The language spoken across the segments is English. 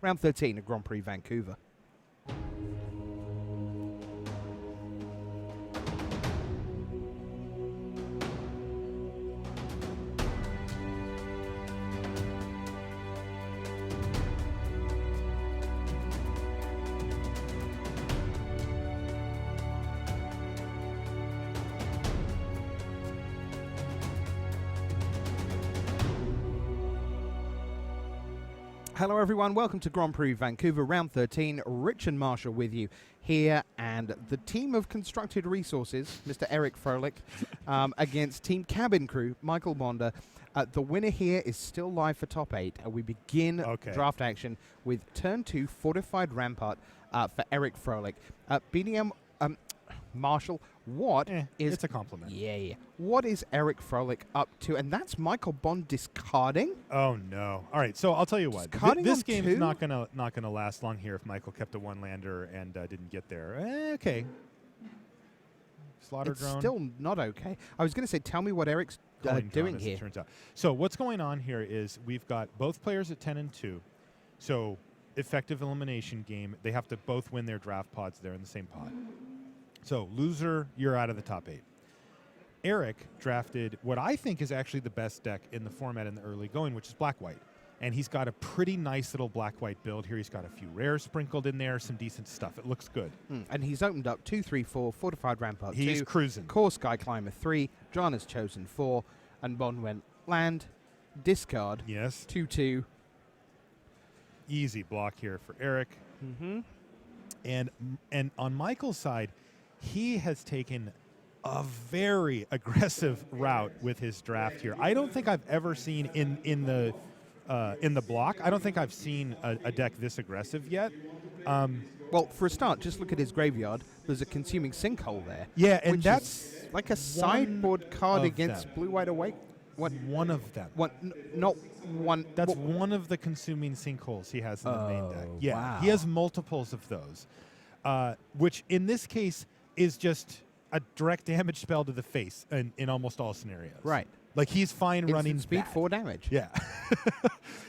Round 13 at Grand Prix Vancouver. Hello everyone, welcome to Grand Prix Vancouver, round 13. Rich and Marshall with you here, and the team of constructed resources, Mr. Eric Frolic, against Team Cabin Crew, Michael Bonde. The winner here is still live for top 8. We begin draft action with turn 2 Fortified Rampart for Eric Frolic. BDM Marshall, what is... It's a compliment. Yeah. What is Eric Frolic up to? And that's Michael Bonde discarding? Oh, no. All right, so I'll tell you what. This game's not gonna last long here if Michael kept a one-lander and didn't get there. Okay. Slaughter drone. It's still not okay. I was going to say, tell me what Eric's doing here. It turns out. So what's going on here is we've got both players at 10 and 2. So effective elimination game. They have to both win their draft pods. They're in the same pod. So loser, you're out of the top 8. Eric drafted what I think is actually the best deck in the format in the early going, which is black-white. And he's got a pretty nice little black-white build here. He's got a few rares sprinkled in there, some decent stuff. It looks good. And he's opened up 2, 3, 4, Fortified Rampart 2. He's cruising. Core Sky Climber 3. John has chosen 4. And Bond went land, discard. Yes. 2-2. Easy block here for Eric. And on Michael's side, he has taken a very aggressive route with his draft here. I don't think I've ever seen in the block. I don't think I've seen a deck this aggressive yet. Well, for a start, just look at his graveyard. There's a Consuming Sinkhole there. Yeah, and which that's is like a sideboard card against Blue-White Awake. One of them. Not one. That's one of the Consuming Sinkholes he has in the main deck. Yeah, wow. He has multiples of those, which in this case is just a direct damage spell to the face in almost all scenarios. Right. Like he's fine running speed that. 4 damage. Yeah.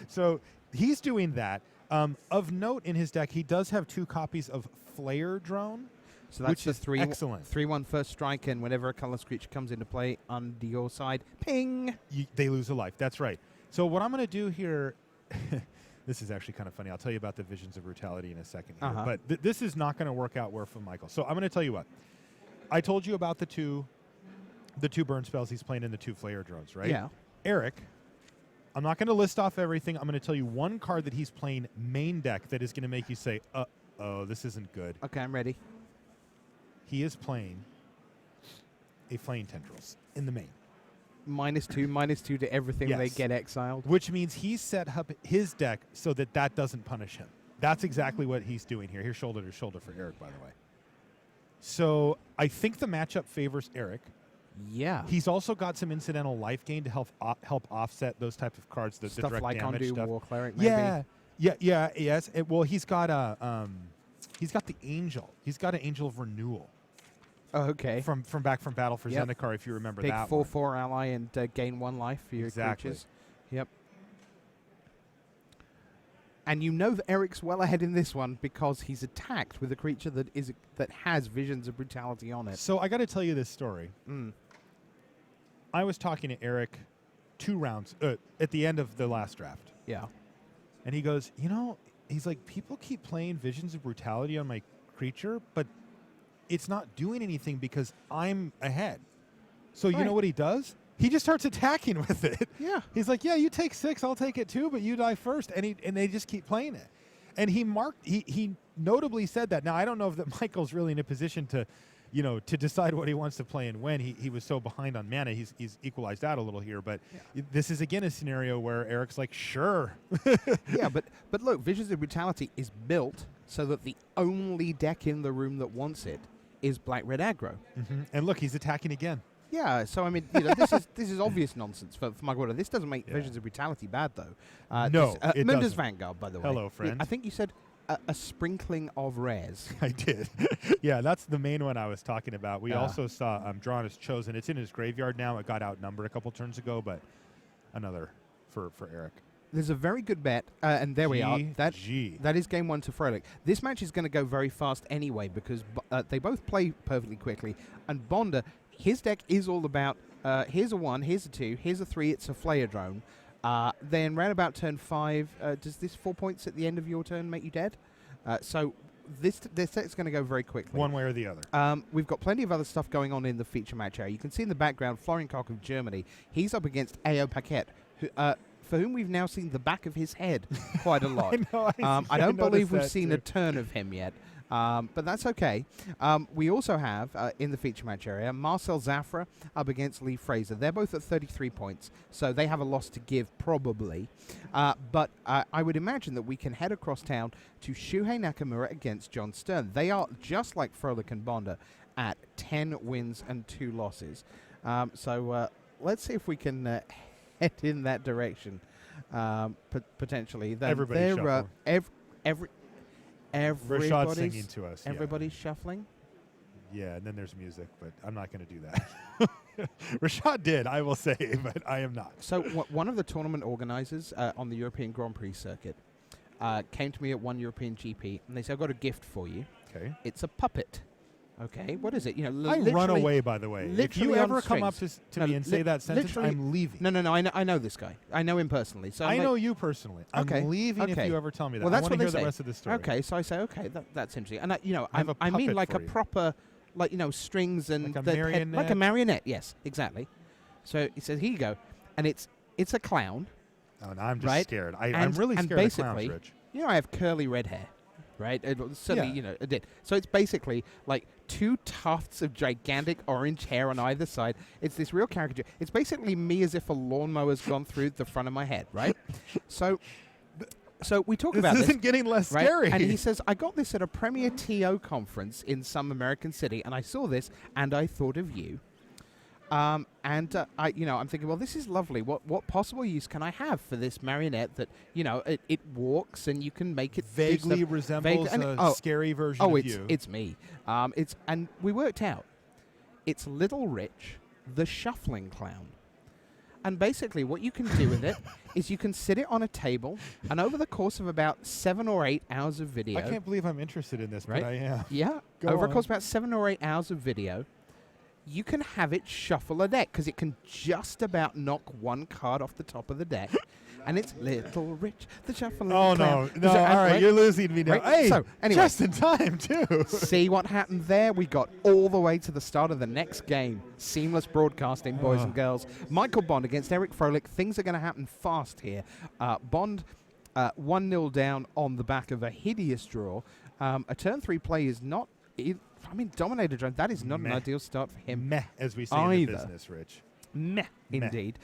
So he's doing that. Of note in his deck, he does have 2 copies of Flare Drone. So that's the 3/1 first strike, and whenever a colorless creature comes into play under your side, ping! They lose a life. That's right. So what I'm going to do here... This is actually kind of funny. I'll tell you about the Visions of Brutality in a second here. But this is not going to work out well for Michael. So I'm going to tell you what. I told you about the two burn spells he's playing in the 2 Flare Drones, right? Yeah. Eric, I'm not going to list off everything. I'm going to tell you one card that he's playing main deck that is going to make you say, uh-oh, this isn't good. Okay, I'm ready. He is playing a Flame Tendrils in the main. -2 to everything they get exiled. Which means he's set up his deck so that doesn't punish him. That's exactly what he's doing here. Here's shoulder to shoulder for Eric, by the way. So I think the matchup favors Eric. Yeah. He's also got some incidental life gain to help offset those types of cards, the stuff direct like damage Undo stuff. War Cleric, maybe. Yes. Well, he's got the Angel. He's got an Angel of Renewal. Oh, okay. From back from Battle for Zendikar, if you remember Big that 4/4 ally and gain 1 life for your creatures. Yep. And you know that Eric's well ahead in this one because he's attacked with a creature that has Visions of Brutality on it. So I got to tell you this story. I was talking to Eric 2 rounds at the end of the last draft. Yeah. And he goes, he's like, people keep playing Visions of Brutality on my creature, but it's not doing anything because I'm ahead. So you know what he does? He just starts attacking with it. Yeah. He's like, yeah, you take 6, I'll take it too, but you die first. And they just keep playing it. And he notably said that. Now, I don't know if that Michael's really in a position to, to decide what he wants to play and when. He was so behind on mana. He's equalized out a little here. But this is, again, a scenario where Eric's like, sure. Yeah, but look, Visions of Brutality is built so that the only deck in the room that wants it is black-red aggro. And look, he's attacking again. Yeah, so I mean, this is obvious nonsense for Michael Bonde. This doesn't make Visions of Brutality bad, though. No, it Munda's doesn't. Vanguard, by the way. Hello, friend. I think you said a sprinkling of rares. I did. Yeah, that's the main one I was talking about. We also saw Drawn as Chosen. It's in his graveyard now. It got outnumbered a couple turns ago, but another for Eric. there's a very good bet, and there we are. That GG. is game 1 to Frolic. This match is going to go very fast anyway because they both play perfectly quickly. And Bonde, his deck is all about here's a 1, here's a 2, here's a 3, it's a Flare Drone. Then round about turn 5, does this 4 points at the end of your turn make you dead? So this set's going to go very quickly. One way or the other. We've got plenty of other stuff going on in the feature match area. You can see in the background Florian Koch of Germany. He's up against AO Paquette, who, for whom we've now seen the back of his head quite a lot. I don't believe we've seen a turn of him yet. But that's okay. We also have, in the feature match area, Marcel Zafra up against Fraser. They're both at 33 points, so they have a loss to give, probably. But I would imagine that we can head across town to Shuhei Nakamura against John Stern. They are, just like Frolic and Bonde, at 10 wins and 2 losses. So let's see if we can head in that direction, potentially. Everybody's shuffling. Everybody's singing to us. Everybody's shuffling. Yeah, and then there's music, but I'm not going to do that. Rashad did, I will say, but I am not. So one of the tournament organizers on the European Grand Prix circuit came to me at one European GP, and they said, "I've got a gift for you. Okay. It's a puppet." Okay, what is it? You know, I run away, by the way. If you ever come up to me and say that sentence, I'm leaving. No, I know this guy. I know him personally. So I know you personally. Okay, I'm leaving if you ever tell me that. Well, that's I want to hear the rest of the story. Okay, so I say, okay, that's interesting. And I mean like a you. proper, like, strings and like a marionette. Like a marionette. Yes, exactly. So he says, "Here you go," and it's a clown. Oh, no, I'm just scared. I'm really and scared of clowns, Rich. I have curly red hair. Right? Certainly, it did. So it's basically like 2 tufts of gigantic orange hair on either side. It's this real caricature. It's basically me as if a lawnmower's gone through the front of my head, right? So we talk about this. This isn't getting less scary. And he says, "I got this at a Premier TO conference in some American city, and I saw this, and I thought of you." I'm thinking, well, this is lovely. What possible use can I have for this marionette that, it walks and you can make it vaguely resembles a scary version of you? It's me. And we worked out. It's Little Rich, the shuffling clown. And basically what you can do with it is you can sit it on a table, and over the course of about 7 or 8 hours of video. I can't believe I'm interested in this, right? But I am. Yeah. Over the course of about 7 or 8 hours of video, you can have it shuffle a deck because it can just about knock 1 card off the top of the deck. And it's Little Rich, the shuffling clown. All right, you're losing me now. Right? Hey, so, anyway, just in time, too. See what happened there? We got all the way to the start of the next game. Seamless broadcasting, boys and girls. Michael Bonde against Eric Frolic. Things are going to happen fast here. Bonde 1-0 down on the back of a hideous draw. A turn 3 play is not... Dominator Drone, that is not an ideal start for him. Meh, as we say in the business, Rich. Meh, indeed.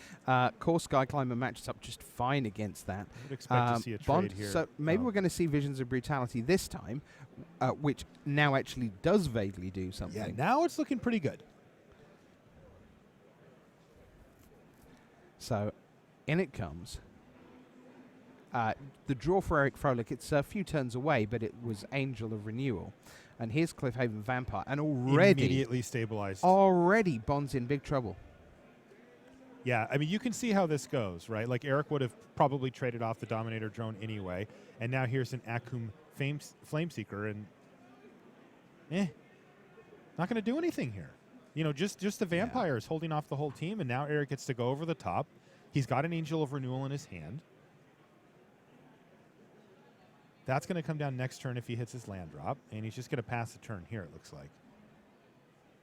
Core Sky Climber matches up just fine against that. I would expect to see a Bond, trade here. So maybe we're going to see Visions of Brutality this time, which now actually does vaguely do something. Yeah, now it's looking pretty good. So in it comes. The draw for Eric Frolic, it's a few turns away, but it was Angel of Renewal. And here's Cliffhaven Vampire. And already... immediately stabilized. Already Bond's in big trouble. Yeah, I mean, you can see how this goes, right? Like, Eric would have probably traded off the Dominator Drone anyway. And now here's an Akum Flameseeker, and... not going to do anything here. Just the Vampires holding off the whole team, and now Eric gets to go over the top. He's got an Angel of Renewal in his hand. That's going to come down next turn if he hits his land drop, and he's just going to pass the turn here, it looks like.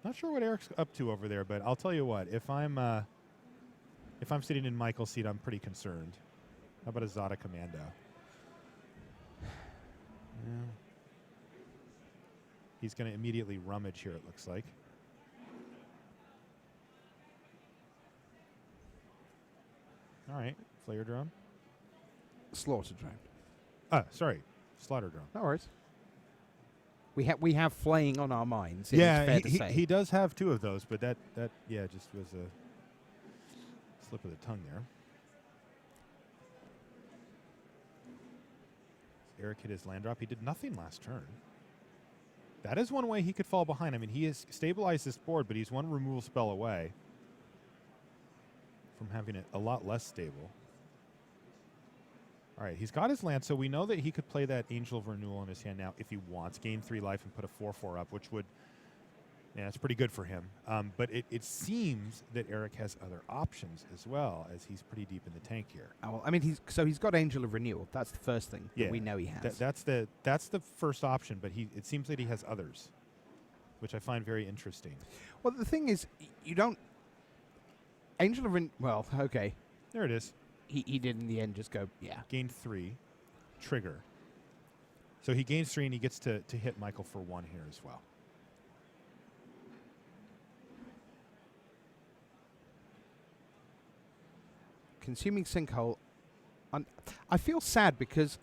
Not sure what Eric's up to over there, but I'll tell you what, if I'm sitting in Michael's seat, I'm pretty concerned. How about a Zada Commando? Yeah. He's going to immediately rummage here, it looks like. All right, Flare Drone. Slaughter Drone. Sorry, Slaughter Drone. No worries. We have flaying on our minds. Yeah, he does have 2 of those, but that just was a slip of the tongue there. Eric hit his land drop. He did nothing last turn. That is one way he could fall behind. I mean, he has stabilized this board, but he's 1 removal spell away from having it a lot less stable. All right, he's got his land, so we know that he could play that Angel of Renewal in his hand now if he wants. Gain 3 life and put a 4/4 up, which would, yeah, it's pretty good for him. But it seems that Eric has other options as well, as he's pretty deep in the tank here. Oh, well, I mean, he's got Angel of Renewal. That's the first thing that we know he has. That's the first option, but it seems that he has others, which I find very interesting. Well, the thing is, you don't... Angel of Renewal... Well, okay. There it is. He did in the end just go, yeah. Gain 3. Trigger. So he gains 3, and he gets to hit Michael for 1 here as well. Consuming Sinkhole. I feel sad because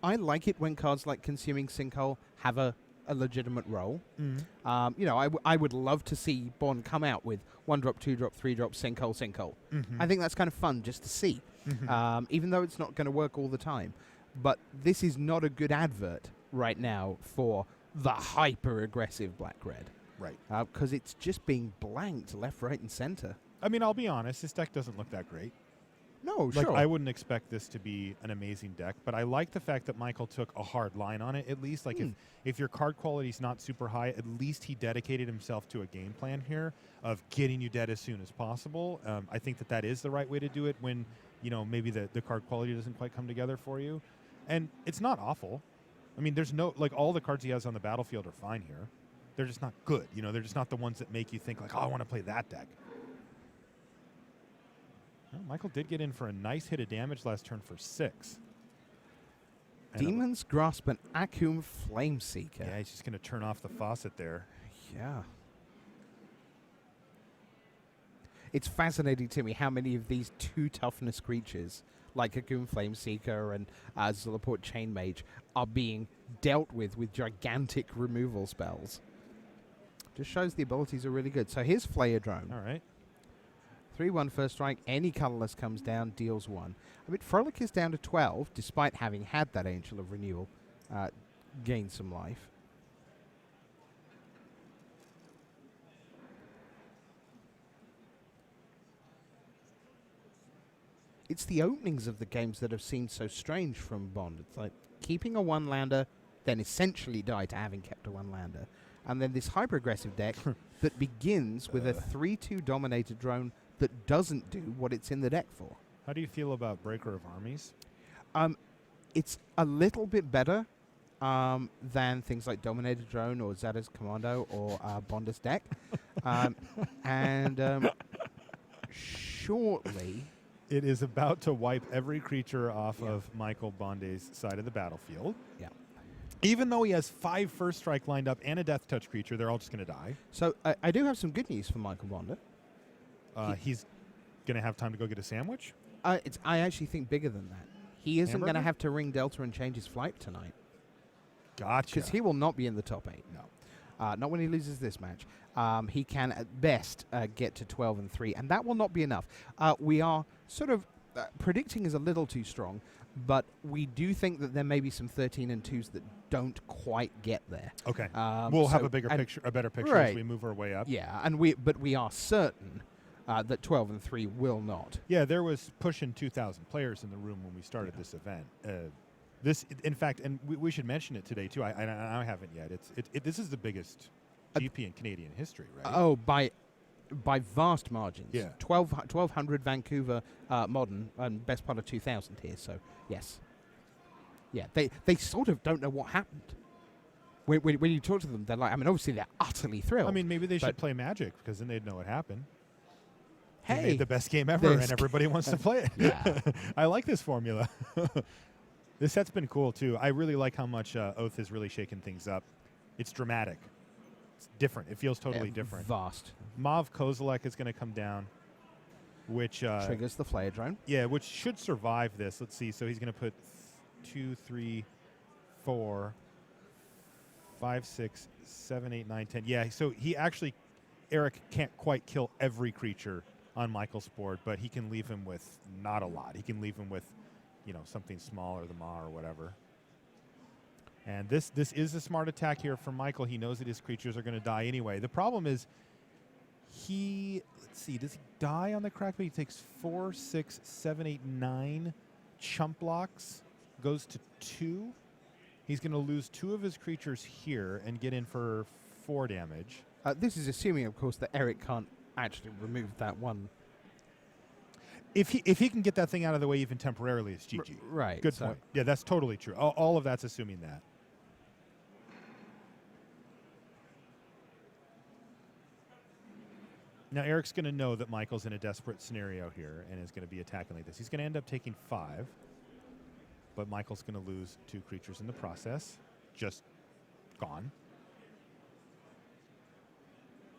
I like it when cards like Consuming Sinkhole have a legitimate role. Mm-hmm. You know, I would love to see Bonde come out with 1-drop, 2-drop, 3-drop, Sinkhole. Mm-hmm. I think that's kind of fun just to see, even though it's not going to work all the time. But this is not a good advert right now for the hyper-aggressive black-red. Right. Because it's just being blanked left, right, and center. I mean, I'll be honest, this deck doesn't look that great. No, Like, sure. I wouldn't expect this to be an amazing deck, but I like the fact that Michael took a hard line on it, at least. Like, if your card quality is not super high, at least he dedicated himself to a game plan here of getting you dead as soon as possible. I think that is the right way to do it when, you know, maybe the card quality doesn't quite come together for you. And it's not awful. I mean, there's no, like, all the cards he has on the battlefield are fine here. They're just not good. You know, they're just not the ones that make you think, like, oh, I want to play that deck. Well, Michael did get in for a nice hit of damage last turn for 6. And Demon's Grasp and Akum Flameseeker. yeah, he's just going to turn off the faucet there. Yeah. It's fascinating to me how many of these 2 toughness creatures, like Akum Flameseeker and Zulaport Chain Mage, are being dealt with gigantic removal spells. Just shows the abilities are really good. So here's Flayer Drone. All right. 3/1 first strike. Any colorless comes down, deals 1. I mean, Frolic is down to 12, despite having had that Angel of Renewal gain some life. It's the openings of the games that have seemed so strange from Bonde. It's like keeping a 1-lander, then essentially die to having kept a 1-lander. And then this hyper-aggressive deck that begins with a 3/2 dominated drone that doesn't do what it's in the deck for. How do you feel about Breaker of Armies? It's a little bit better than things like Dominated Drone or Zada's Commando or Bonde's deck. Shortly... It is about to wipe every creature off of Michael Bonde's side of the battlefield. Yeah. Even though he has 5 first strike lined up and a death touch creature, they're all just going to die. So I do have some good news for Michael Bonde. He's going to have time to go get a sandwich? I actually think bigger than that. He isn't going to Hamburger? have to ring Delta and change his flight tonight. Gotcha. Because he will not be in the top 8. No. Not when he loses this match. He can, at best, get to 12-3, and that will not be enough. We are sort of predicting is a little too strong, but we do think that there may be some 13-2s that don't quite get there. Okay. We'll have a better picture as we move our way up. Yeah, but we are certain that 12-3 will not. Yeah, there was pushing 2,000 players in the room when we started this event. This, in fact, and we should mention it today too. I haven't yet. This is the biggest GP in Canadian history, right? Oh, by vast margins. Yeah. 1,200 Vancouver modern and best part of 2,000 here. So yes, yeah. They sort of don't know what happened. When you talk to them, they're like, I mean, obviously they're utterly thrilled. I mean, maybe they should play Magic because then they'd know what happened. Hey, they made the best game ever, and everybody wants to play it. Yeah. I like this formula. This set's been cool too. I really like how much Oath has really shaken things up. It's dramatic. It's different. It feels totally different. Vast. Mav Kozilek is going to come down, which triggers the Flayer Drone. Yeah, which should survive this. Let's see. So he's going to put 2, 3, 4, 5, 6, 7, 8, 9, 10. Yeah, so he actually, Eric can't quite kill every creature on Michael's board, but he can leave him with not a lot. He can leave him with, you know, something small or the Maw or whatever. And this is a smart attack here from Michael. He knows that his creatures are going to die anyway. The problem is let's see, does he die on the crack? But he takes 4, 6, 7, 8, 9 chump blocks goes to 2. He's going to lose 2 of his creatures here and get in for 4 damage. This is assuming, of course, that Eric can't actually remove that one. If he can get that thing out of the way even temporarily, it's GG. Right. Good point. Yeah, that's totally true. All of that's assuming that. Now, Eric's going to know that Michael's in a desperate scenario here and is going to be attacking like this. He's going to end up taking 5, but Michael's going to lose 2 creatures in the process. Just gone.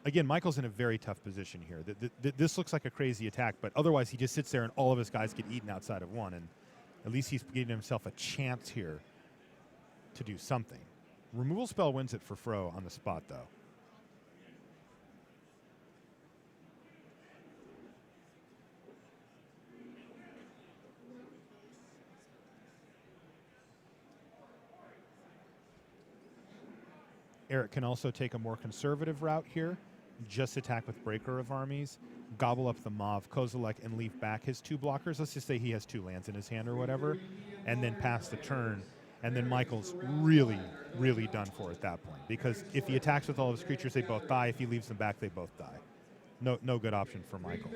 Again, Michael's in a very tough position here. This looks like a crazy attack, but otherwise he just sits there and all of his guys get eaten outside of 1, and at least he's giving himself a chance here to do something. Removal spell wins it for Fro on the spot, though. Eric can also take a more conservative route here. Just attack with Breaker of Armies, gobble up the Mav, Kozilek, and leave back his 2 blockers. Let's just say he has 2 lands in his hand or whatever, and then pass the turn. And then Michael's really, really done for at that point. Because if he attacks with all of his creatures, they both die. If he leaves them back, they both die. No good option for Michael.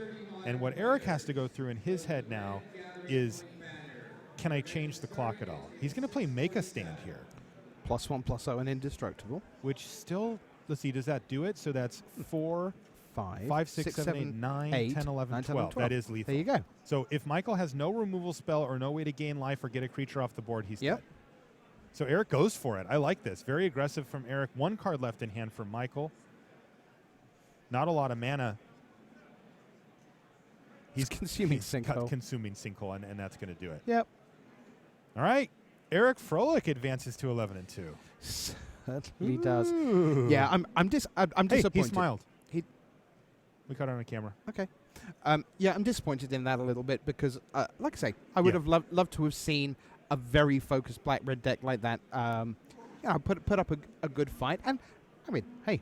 And what Eric has to go through in his head now is, can I change the clock at all? He's going to play Make a Stand here. +1/+0 and indestructible. Which still, let's see, does that do it? So that's 4, 5, 6, 7, 8, 9, 10, 11, 12. That is lethal. There you go. So if Michael has no removal spell or no way to gain life or get a creature off the board, he's dead. So Eric goes for it. I like this. Very aggressive from Eric. 1 card left in hand for Michael. Not a lot of mana. He's consuming Sinkhole. Consuming Sinkhole, and that's going to do it. Yep. All right. Eric Frolic advances to 11-2. Certainly does. Yeah, I'm disappointed. He smiled. We caught it on a camera. Okay. Yeah, I'm disappointed in that a little bit because, like I say, I would have loved to have seen a very focused black-red deck like that. Put up a good fight. And, I mean, hey,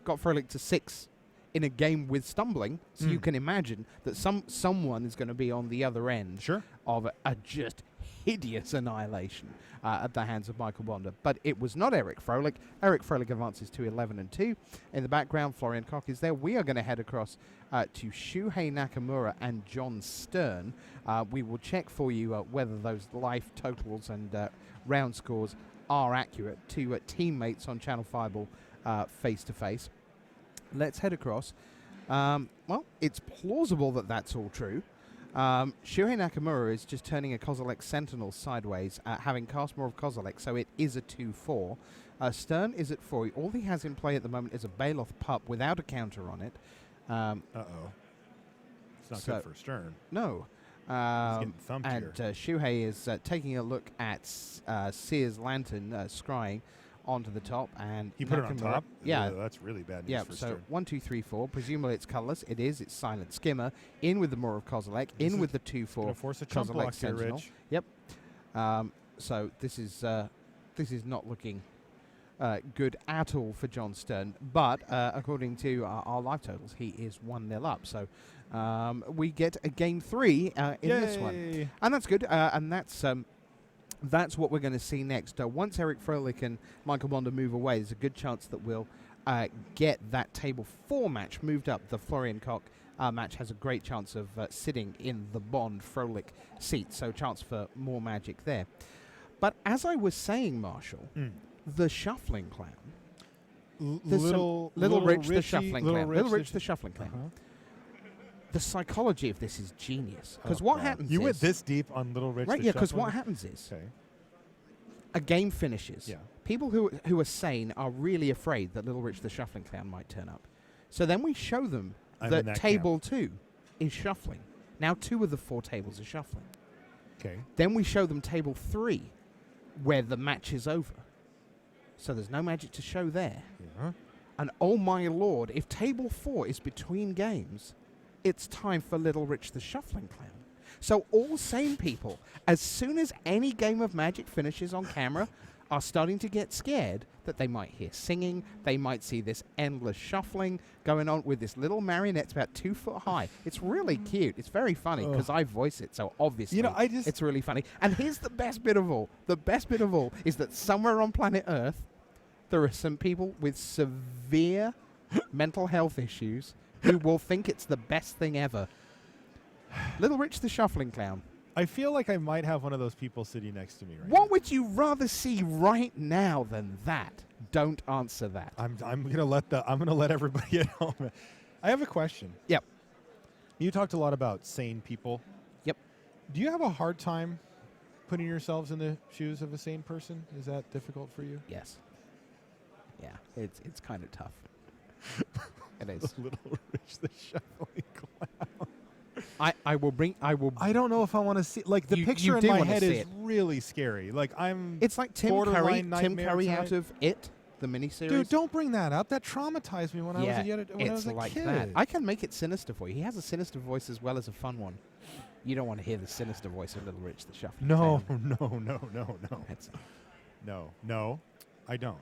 got Frolic to 6 in a game with stumbling, so you can imagine that someone is going to be on the other end of a just hideous annihilation at the hands of Michael Bonde. But it was not Eric Frolic. Eric Frolic advances to 11-2. In the background, Florian Koch is there. We are going to head across to Shuhei Nakamura and John Stern. We will check for you whether those life totals and round scores are accurate to teammates on Channel Fireball face-to-face. Let's head across. Well, it's plausible that that's all true. Shuhei Nakamura is just turning a Kozilek Sentinel sideways, having cast more of Kozilek, so it is a 2/4. Stern is at 4. All he has in play at the moment is a Baloth Pup without a counter on it. Uh-oh. It's not good for Stern. No. He's getting thumped and here. Shuhei is taking a look at Seer's Lantern, scrying onto the top, and he put it on top? Yeah. That's really bad news for Stern. So 1, 2, 3, 4. Presumably it's colorless. It is. It's Silent Skimmer. In with the more of Kozilek. In with the 2/4 force a chump block here, Sentinel. Rich. Yep. So this is not looking good at all for John Stern. But according to our live totals, he is 1-0 up. So we get a game 3 in this one, and that's good. And that's what we're going to see next. Once Eric Frolic and Michael Bonde move away, there's a good chance that we'll get that table 4 match moved up. The Florian Koch match has a great chance of sitting in the Bonde Frolic seat, so chance for more magic there. But as I was saying, Marshall, the Shuffling Clown. Little Rich Richie, the Shuffling Clown. Little Rich the Shuffling Clown. Uh-huh. The psychology of this is genius. Because what happens You is... went this deep on Little Rich Right, the yeah, because Shuffling? what happens is... Okay. A game finishes. Yeah. People who are sane are really afraid that Little Rich the Shuffling Clown might turn up. So then we show them that table 2 is shuffling. Now 2 of the 4 tables are shuffling. Okay. Then we show them table 3, where the match is over. So there's no magic to show there. Yeah. And oh my lord, if table 4 is between games, it's time for Little Rich the Shuffling Clown. So all sane people, as soon as any game of Magic finishes on camera, are starting to get scared that they might hear singing, they might see this endless shuffling going on with this little marionette's about 2 foot high. It's really cute. It's very funny because I voice it, so obviously it's really funny. And here's the best bit of all. The best bit of all is that somewhere on planet Earth, there are some people with severe mental health issues who will think it's the best thing ever. Little Rich the Shuffling Clown. I feel like I might have one of those people sitting next to me right What would you rather see right now than that? Don't answer that. I'm gonna let everybody at home. I have a question. Yep. You talked a lot about sane people. Yep. Do you have a hard time putting yourselves in the shoes of a sane person? Is that difficult for you? Yes. Yeah, it's kind of tough. It is. Little Rich the Shuffling Clown. I will. I don't know if I want to see. Like the picture in my head is really scary. Like It's like Tim Curry. Tim Curry type. out of It, the miniseries. Dude, don't bring that up. That traumatized me when I was a like kid. that. I can make it sinister for you. He has a sinister voice as well as a fun one. You don't want to hear the sinister voice of Little Rich the Shuffling No, Clown. no. No, I don't.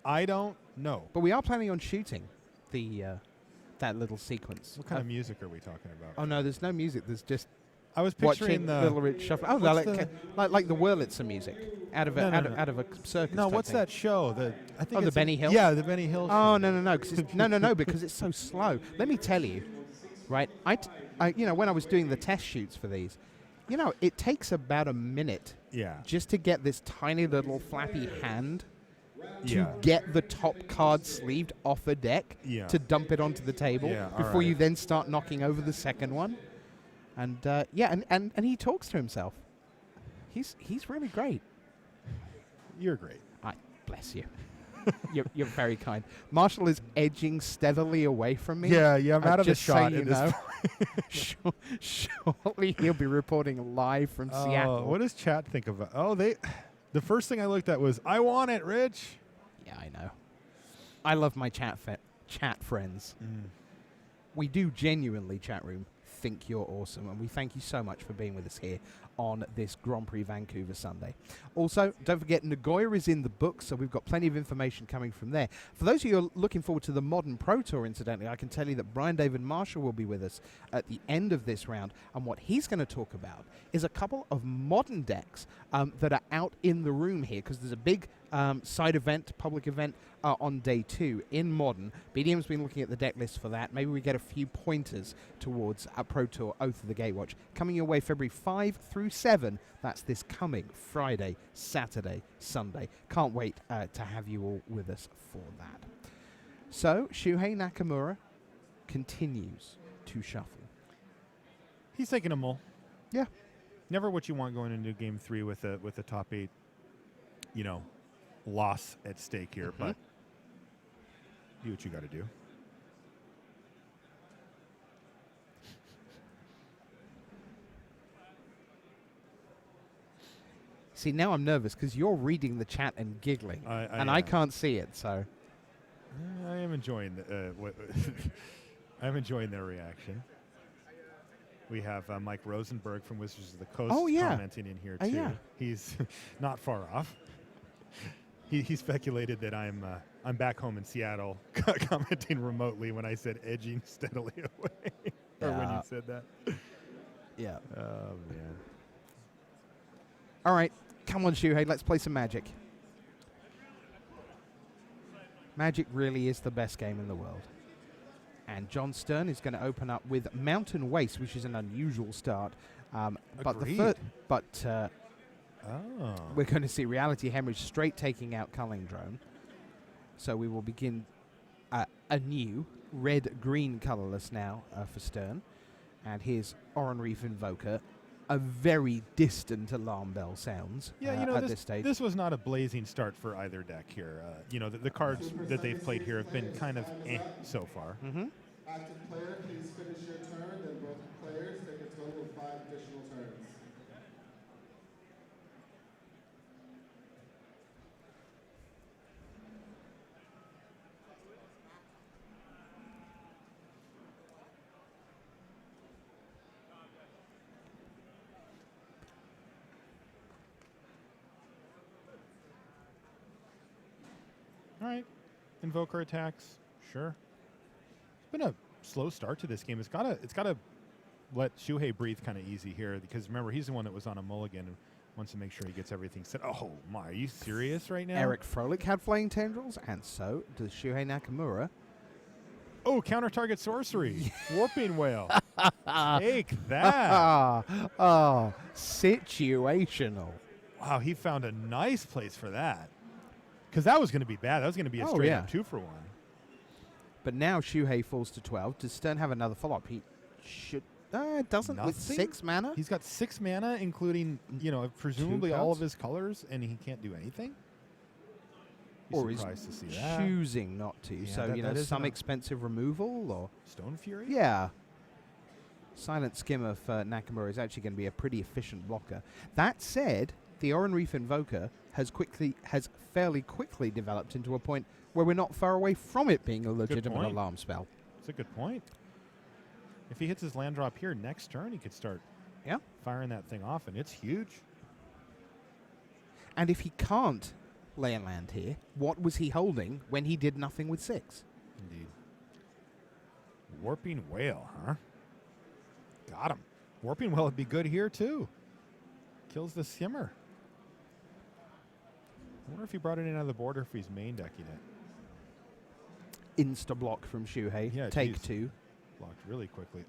I don't. No. But we are planning on shooting the that little sequence. What kind of music are we talking about? Oh no, there's no music. There's just I was watching picturing the Little Rich Shuffle. Oh, like the Wurlitzer music out of a circus. No, type what's thing. that show? I think the Benny Hill. Yeah, the Benny Hill. Oh show. no, because it's so slow. Let me tell you, right? I when I was doing the test shoots for these, it takes about a minute. Yeah. Just to get this tiny little flappy hand Yeah. to get the top card sleeved off a deck to dump it onto the table before you then start knocking over the second one. And and he talks to himself. He's really great. You're great. I bless you. You're very kind. Marshall is edging steadily away from me. Yeah, I'm out of the just shot. So you know, shortly he'll be reporting live from Seattle. What does chat think of it? Oh, the first thing I looked at was, I want it, Rich. Yeah, I know. I love my chat friends. We do genuinely, chat room, think you're awesome, and we thank you so much for being with us here on this Grand Prix Vancouver Sunday. Also, don't forget, Nagoya is in the book, so we've got plenty of information coming from there. For those of you who are looking forward to the Modern Pro Tour, incidentally, I can tell you that Brian David Marshall will be with us at the end of this round, and what he's going to talk about is a couple of modern decks that are out in the room here, because there's a big side event, public event on day 2 in Modern. BDM's been looking at the deck list for that. Maybe we get a few pointers towards a Pro Tour Oath of the Gatewatch. Coming your way February 5 through 7. That's this coming Friday, Saturday, Sunday. Can't wait to have you all with us for that. So, Shuhei Nakamura continues to shuffle. He's taking a mull. Yeah. Never what you want going into game 3 with a top 8, loss at stake here, but do what you got to do. See, now I'm nervous because you're reading the chat and giggling, and I can't see it. So I am enjoying I'm enjoying their reaction. We have Mike Rosenberg from Wizards of the Coast commenting in here too. He's not far off. He speculated that I'm back home in Seattle commenting remotely when I said edging steadily away. Or when you said that. Yeah. Oh, man. All right. Come on, Shuhei. Let's play some Magic. Magic really is the best game in the world. And John Stern is going to open up with Mountain Waste, which is an unusual start. We're going to see Reality Hemorrhage straight taking out Culling Drone. So we will begin a new red-green colorless now for Stern. And here's Oran Reef Invoker. A very distant alarm bell sounds at this stage. This was not a blazing start for either deck here. The cards that they've played here have been kind of so far. Active player, please finish your turn, then both players take a total of 5 additional turns. Invoker attacks. Sure. It's been a slow start to this game. It's gotta let Shuhei breathe kind of easy here, because remember, he's the one that was on a mulligan and wants to make sure he gets everything set. Oh my, are you serious right now? Eric Frolic had flaying tendrils, and so does Shuhei Nakamura. Oh, counter target sorcery. Warping Whale. Take that. Situational. Wow, he found a nice place for that. Because that was going to be bad. That was going to be a straight up 2-for-1. But now Shuhei falls to 12. Does Stern have another follow-up? He should. Doesn't with Nothing? 6 mana? He's got 6 mana, including, presumably all of his colors, and he can't do anything? Or is surprised to see that. choosing not to. Yeah, So, that is some enough. expensive removal or... Stone Fury? Yeah. Silent Skimmer for Nakamura is actually going to be a pretty efficient blocker. That said, the Oran Reef Invoker has fairly quickly developed into a point where we're not far away from it being a legitimate point. alarm spell. That's a good point. If he hits his land drop here next turn, he could start firing that thing off, and it's huge. And if he can't lay a land here, what was he holding when he did nothing with 6? Indeed. Warping Whale, huh? Got him. Warping Whale would be good here, too. Kills the Skimmer. I wonder if he brought it in out of the border, if he's main decking it. Insta-block from Shuhei. Yeah, Take geez. 2. Blocked really quickly.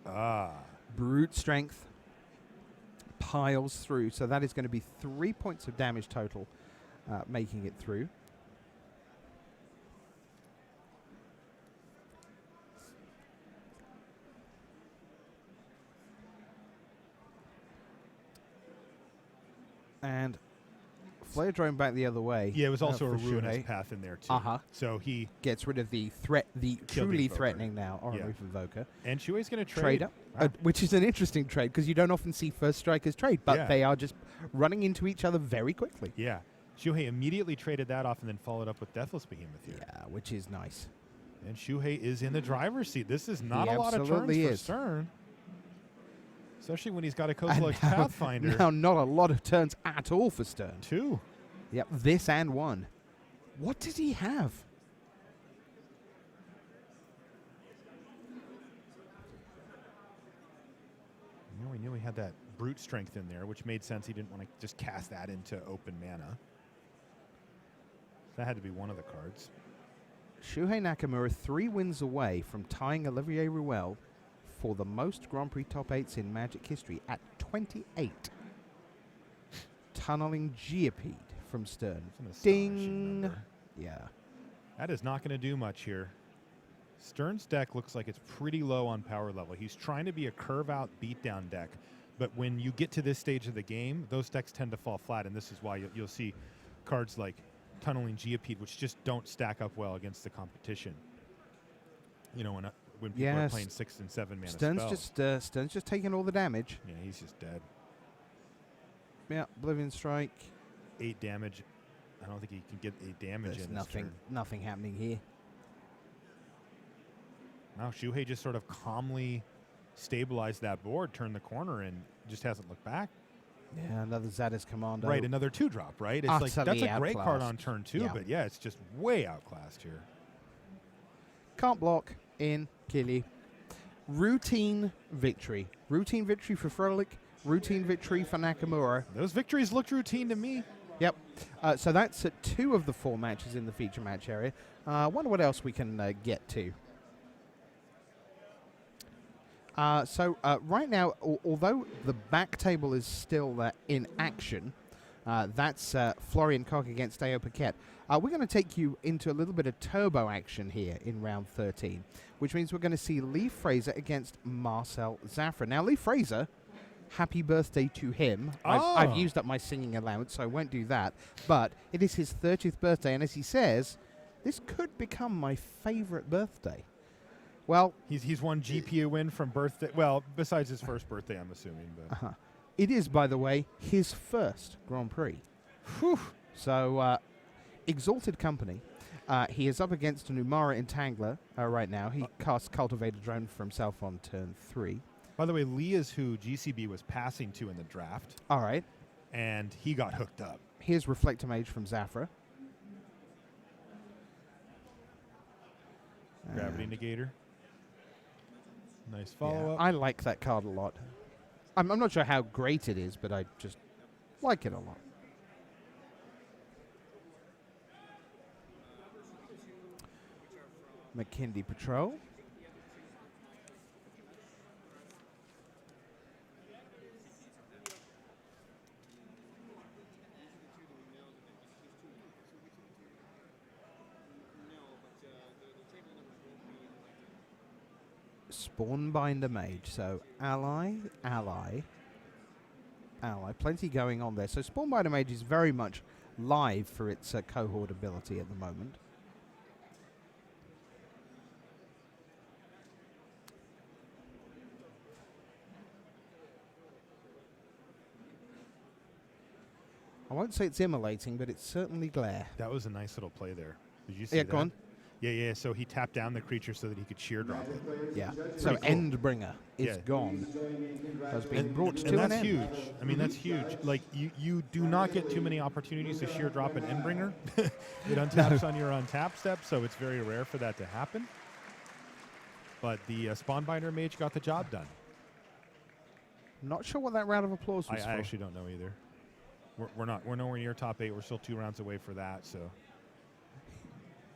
Brute Strength. Piles through. So that is going to be 3 points of damage total, making it through. And Flare Drone back the other way. Yeah, it was also a for ruinous Shuhei. path in there, too. Uh-huh. So he... Gets rid of the threat, the truly Invoker. threatening now Oran Yeah. Reef Invoker. And Shuei's going to trade. Trader, which is an interesting trade because you don't often see first strikers trade, but they are just running into each other very quickly. Yeah. Shuhei immediately traded that off and then followed up with Deathless Behemoth here. Yeah, which is nice. And Shuhei is in the driver's seat. This is not He a lot of turns absolutely for is. Stern. Especially when he's got a And Kozilek's Pathfinder. now, not a lot of turns at all for Stern. 2. Yep, this and 1. What did he have? We knew he had that brute strength in there, which made sense. He didn't want to just cast that into open mana. That had to be one of the cards. Shuhei Nakamura 3 wins away from tying Olivier Ruel for the most Grand Prix top 8s in Magic history at 28. Tunneling Geopede from Stern. That's an astonishing Ding! number. Yeah. That is not going to do much here. Stern's deck looks like it's pretty low on power level. He's trying to be a curve-out beatdown deck, but when you get to this stage of the game, those decks tend to fall flat, and this is why you'll see cards like Tunneling Geopede, which just don't stack up well against the competition. When people are playing 6 and 7 mana spells. Stern's just taking all the damage. Yeah, he's just dead. Yeah, Oblivion Strike. 8 damage. I don't think he can get 8 damage There's in this turn. nothing happening here. Now Shuhei just sort of calmly stabilized that board, turned the corner, and just hasn't looked back. Yeah, another Zadis Commando. Right, another 2-drop, right? It's like that's Utterly a great card on outclassed. turn 2, Yeah. but yeah, it's just way outclassed here. Can't block in Killy. Routine victory. Routine victory for Frolic. Routine victory for Nakamura. Those victories looked routine to me. Yep. So that's 2 of the 4 matches in the feature match area. Wonder what else we can get to. Right now, although the back table is still in action, that's Florian Koch against Paquette. We're going to take you into a little bit of turbo action here in round 13, which means we're going to see Lee Fraser against Marcel Zafra. Now, Lee Fraser, happy birthday to him. I've used up my singing allowance, so I won't do that. But it is his 30th birthday, and as he says, this could become my favorite birthday. Well, He's one GPU win from birthday. Well, besides his first birthday, I'm assuming. But it is, by the way, his first Grand Prix. Whew. So, Exalted Company. He is up against an Umara Entangler right now. He casts Cultivated Drone for himself on turn 3. By the way, Lee is who GCB was passing to in the draft, All right. and he got hooked up. Here's Reflector Mage from Zafra. Gravity Negator. Nice follow-up. I like that card a lot. I'm not sure how great it is, but I just like it a lot. McKinley Patrol. Spawnbinder Mage. So ally, ally, ally. Plenty going on there. So Spawnbinder Mage is very much live for its cohort ability at the moment. I won't say it's immolating, but it's certainly glare. That was a nice little play there. Did you see Yeah, that? go on. Yeah. So he tapped down the creature so that he could sheer drop it. Yeah. So cool. Endbringer is Yeah. gone. Has been brought to And an that's end. huge. I mean, that's huge. Like, you do not get too many opportunities to sheer drop an Endbringer. It untaps on your untap step, so it's very rare for that to happen. But the Spawnbinder Mage got the job done. Not sure what that round of applause was I for. actually don't know either. We're nowhere near top 8. We're still 2 rounds away for that. So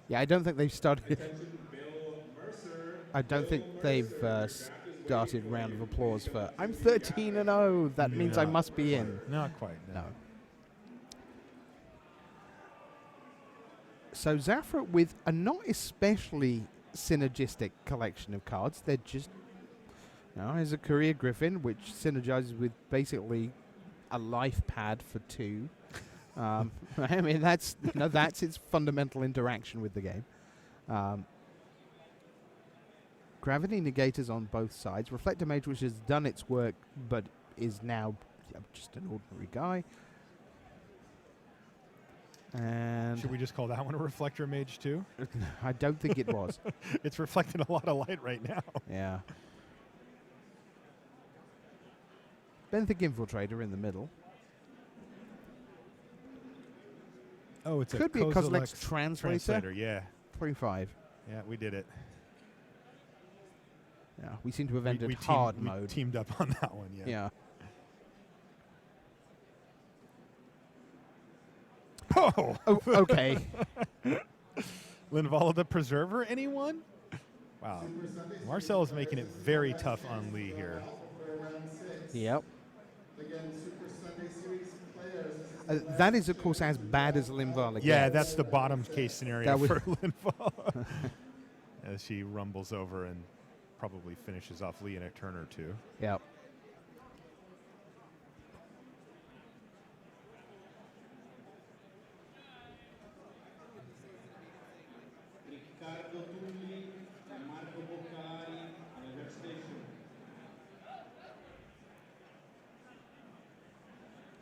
Yeah, I don't think they've started. I don't think they've started round of applause for. I'm 13-0. That means I Not must be quite. in. Not quite. No. So Zafra with a not especially synergistic collection of cards. They're just. Here's a Courier Griffin, which synergizes with basically a life pad for 2. I mean, that's its fundamental interaction with the game. Gravity Negators on both sides. Reflector Mage, which has done its work, but is now just an ordinary guy. And Should we just call that one a Reflector Mage too? I don't think it was. It's reflecting a lot of light right now. Yeah. Benthic Infiltrator in the middle. Oh, it's Could be a Kozilek's Translator. Yeah. 3-5. Yeah, we did it. Yeah, we seem to have ended we hard we mode. teamed up on that one, yeah. Yeah. Oh! Oh, okay. Linvala the Preserver, anyone? Wow. Marcel is making it very tough on Lee here. Yep. Again, Super Sunday Series players. That is, of course, as bad as Linvala Yeah, gets. that's the bottom case scenario That for Linvala. As she rumbles over and probably finishes off Lee in a turn or 2. Yep.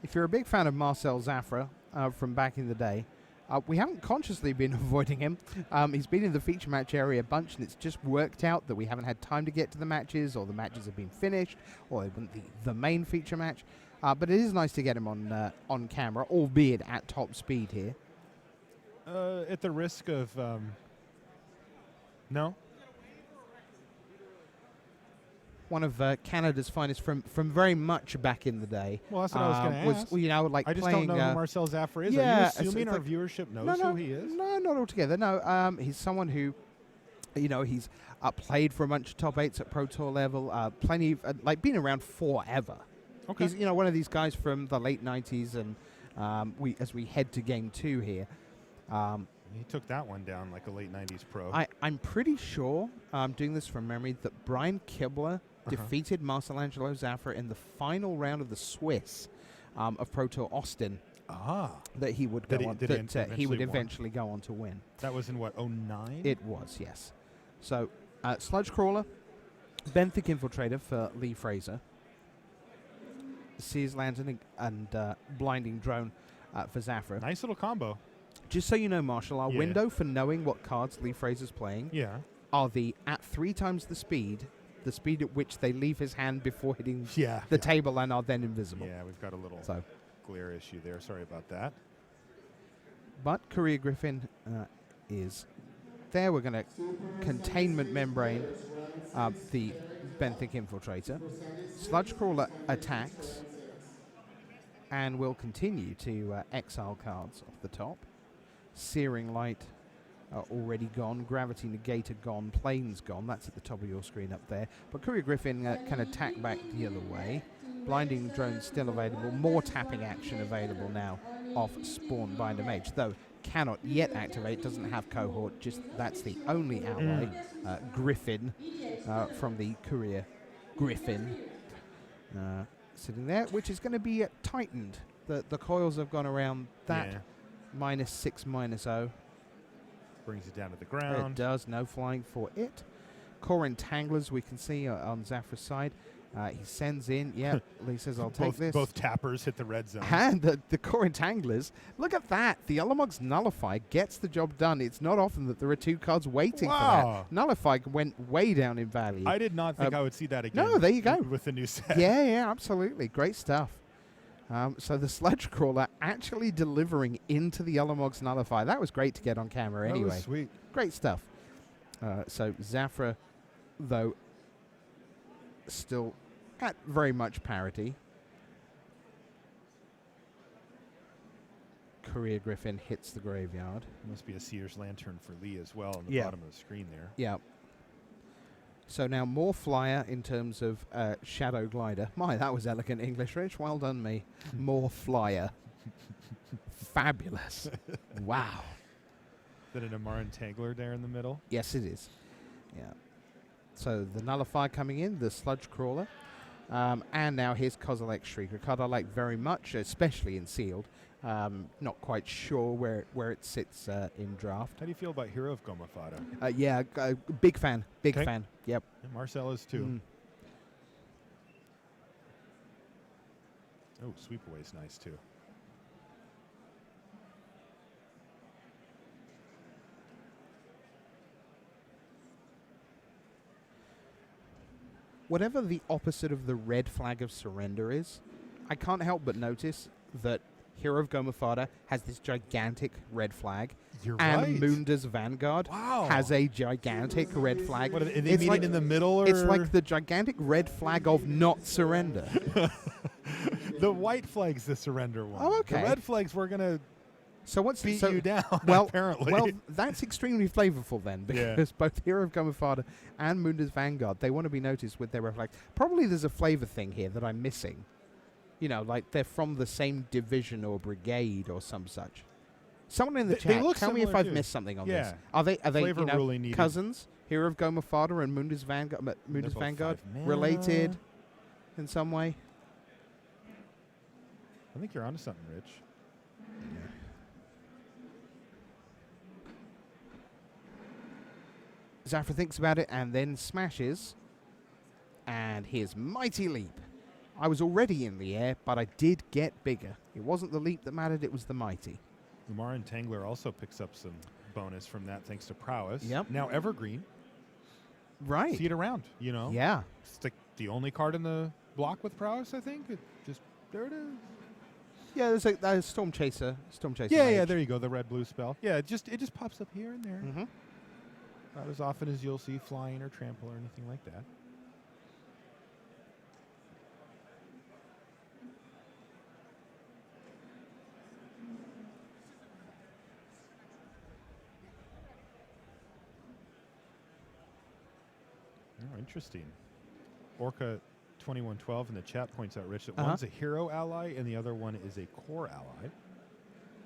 If you're a big fan of Marcel Zafra from back in the day, we haven't consciously been avoiding him. He's been in the feature match area a bunch, and it's just worked out that we haven't had time to get to the matches, or the matches have been finished, or they weren't the main feature match. But it is nice to get him on camera, albeit at top speed here. At the risk of... no? One of Canada's finest from very much back in the day. Well, that's what I was going to ask. You know, like I just playing, don't know who Marcel Zafra is. yeah, Are you it's assuming our like- viewership knows who he is? No, not altogether. No, he's someone who, he's played for a bunch of top 8s at Pro Tour level. Plenty of, been around forever. Okay. He's one of these guys from the late 90s, and as we head to Game 2 here. He took that one down like a late 90s pro. I'm pretty sure, doing this from memory, that Brian Kibler defeated Marcelangelo Zafra in the final round of the Swiss of Pro Tour Austin. That he would go on. He would eventually go on to win. That was in what, 09? It was, yes. So, Sludge Crawler, Benthic Infiltrator for Lee Fraser, Sears Lantern and Blinding Drone for Zafra. Nice little combo. Just so you know, Marshall, our window for knowing what cards Lee Fraser's playing are the at 3 times the speed at which they leave his hand before hitting the table and are then invisible. Yeah, we've got a little glare issue there. Sorry about that. But Courier Griffin is there. We're going to containment membrane the benthic infiltrator. Sludge Crawler attacks and will continue to exile cards off the top. Searing Light already gone. Gravity Negator gone. Planes gone. That's at the top of your screen up there. But Courier Griffin can attack back the other way. Blinding Drone still available. More tapping action available now off Spawn Binder Mage, though cannot yet activate. Doesn't have Cohort. Just that's the only ally. Griffin from the Courier Griffin sitting there, which is going to be tightened. The coils have gone around that. Yeah. -6, -0. Brings it down to the ground. It does. No flying for it. Core Entanglers we can see on Zafra's side. He sends in. Yeah, he says, I'll take this. Both tappers hit the red zone. And the Core Entanglers, look at that. The Ulamog's Nullify gets the job done. It's not often that there are 2 cards waiting for that. Nullify went way down in value. I did not think I would see that again. No, there you go. With the new set. Yeah, absolutely. Great stuff. So the Sludge Crawler actually delivering into the Ulamog's Nullify. That was great to get on camera anyway. That was sweet. Great stuff. So Zafra, though, still at very much parity. Courier Griffin hits the graveyard. Must be a Seer's Lantern for Lee as well on the Yeah. bottom of the screen there. Yeah. So now more flyer in terms of Shadow Glider. My, that was elegant English, Rich. Well done, me. More flyer. Fabulous. Wow. Then an Amar Entangler there in the middle. Yes, it is. Yeah. So the Nullify coming in, the Sludge Crawler. And now here's Kozilek Shriek, a card I like very much, especially in Sealed. Not quite sure where it sits in Draft. How do you feel about Hero of Gomafada? Yeah, big fan. Big Okay. fan. Yep. And Marcel is too. Mm. Oh, Sweep Away is nice too. Whatever the opposite of the red flag of surrender is, I can't help but notice that Hero of Gomafada has this gigantic red flag. You're and right. Munda's Vanguard Wow. has a gigantic red flag. What, are they It's meeting like- in the middle? Or It's like the gigantic red flag of not surrender. the white flag's the surrender one. Oh, okay. The red flag's we're going to So what's beat so you down, well, apparently. Well, that's extremely flavorful then, Yeah. because both Hero of Gomafada and Munda's Vanguard, they want to be noticed with their red flags. Probably there's a flavor thing here that I'm missing. You know, like they're from the same division or brigade or some such. Someone in the They chat, look tell me if similar I've too. missed something on Yeah. this. Are they Flavor really needed. cousins? Hero of Gomafada and Munda's Vanguard, Munda's both Vanguard 5 mana. related in some way? I think you're onto something, Rich. Zafra thinks about it and then smashes. And here's Mighty Leap. I was already in the air, but I did get bigger. It wasn't the leap that mattered, it was the mighty. Umar Entangler also picks up some bonus from that thanks to Prowess. Yep. Now Evergreen. Right. See it around, you know? Yeah. It's like the only card in the block with Prowess, I think. It just, there it is. Yeah, there's a Storm Chaser. Yeah, there you go, the red-blue spell. Yeah, it just pops up here and there. Mm-hmm. Not as often as you'll see Flying or Trample or anything like that. Oh, interesting. Orca 2112 in the chat points out, Rich, that one's a hero ally and the other one is a core ally.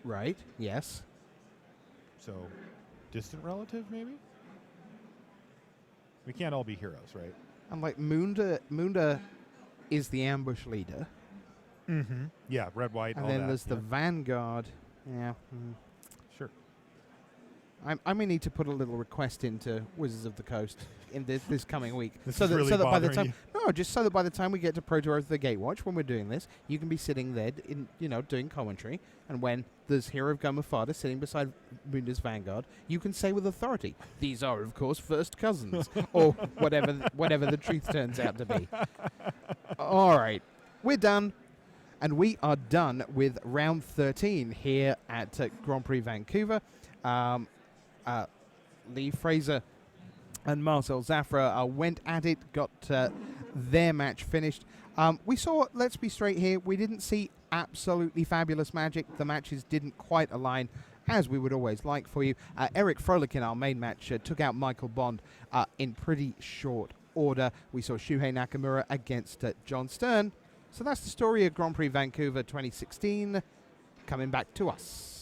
Right, yes. So, distant relative, maybe? We can't all be heroes, right? And like Munda is the ambush leader. Mm-hmm. Yeah, red, white, And all then that. there's the Vanguard. Yeah. Sure. I may need to put a little request into Wizards of the Coast in this coming week. This so is that, really so that by the bothering time just so that by the time we get to Proto Earth the Gatewatch, when we're doing this, you can be sitting there in doing commentary, and when there's Hero of Gomafada sitting beside Munda's Vanguard, you can say with authority, these are of course first cousins, or whatever the truth turns out to be. All right, we're done. And we are done with round 13 here at Grand Prix Vancouver. the Fraser and Marcel Zafra went at it, got their match finished. We saw, let's be straight here, we didn't see absolutely fabulous magic. The matches didn't quite align as we would always like for you. Eric Frolic in our main match took out Michael Bonde in pretty short order. We saw Shuhei Nakamura against John Stern. So that's the story of Grand Prix Vancouver 2016 coming back to us.